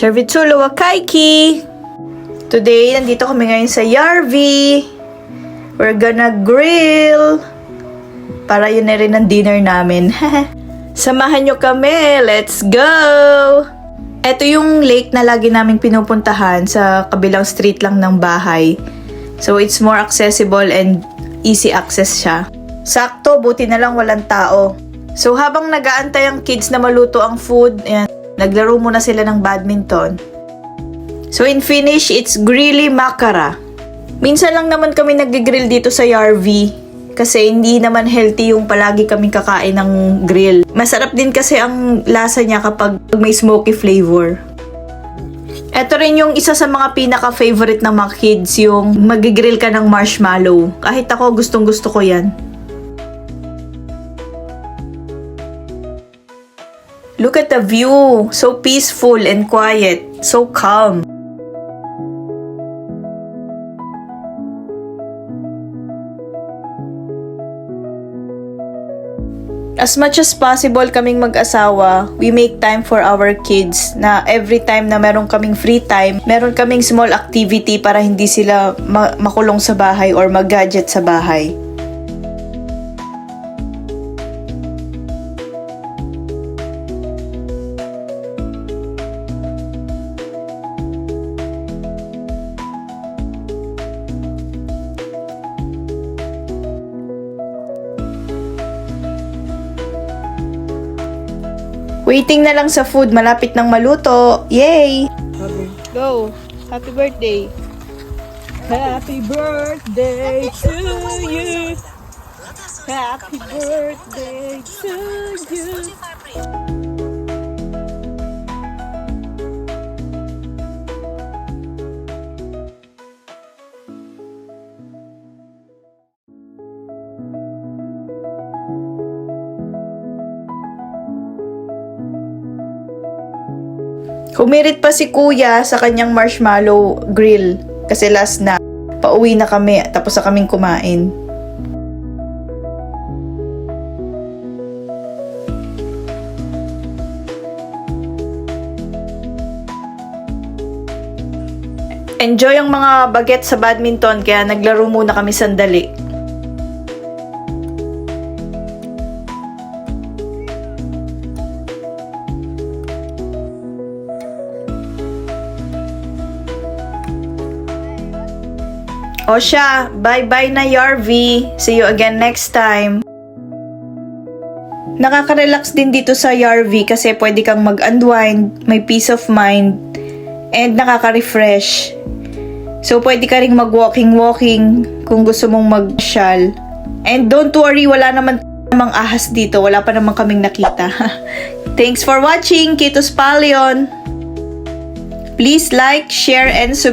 Servitulo Wakaiki! Today, nandito kami ngayon sa Yarvi. We're gonna grill. Para yun na rin ang dinner namin. Samahan nyo kami. Let's go! Ito yung lake na lagi naming pinupuntahan sa kabilang street lang ng bahay. So, it's more accessible and easy access siya. Sakto, buti na lang walang tao. So, habang nag-aantay ang kids na maluto ang food, ayan, naglaro muna sila ng badminton. So, in Finnish, it's grilli makara. Minsan lang naman kami nag-grill dito sa Yarvi. Kasi hindi naman healthy yung palagi kami kakain ng grill. Masarap din kasi ang lasa niya kapag may smoky flavor. Ito rin yung isa sa mga pinaka-favorite ng mga kids, yung mag-grill ka ng marshmallow. Kahit ako, gustong-gusto ko yan. Look at the view. So peaceful and quiet. So calm. As much as possible kaming mag-asawa, we make time for our kids na every time na meron kaming free time, meron kaming small activity para hindi sila makulong sa bahay or mag-gadget sa bahay. Waiting na lang sa food, malapit nang maluto. Yay! Go! Happy birthday! Happy birthday to you! Happy birthday to you! Humirit pa si Kuya sa kanyang marshmallow grill kasi last na pauwi na kami tapos na kaming kumain. Enjoy ang mga bagets sa badminton kaya naglaro muna kami sandali. O siya, bye-bye na Yarvi. See you again next time. Nakaka-relax din dito sa Yarvi kasi pwede kang mag-unwind, may peace of mind, and nakaka-refresh. So pwede ka ring mag-walking kung gusto mong mag-shal. And don't worry, wala naman namang ahas dito. Wala pa naman kaming nakita. Thanks for watching. Kitos Palion. Please like, share, and subscribe.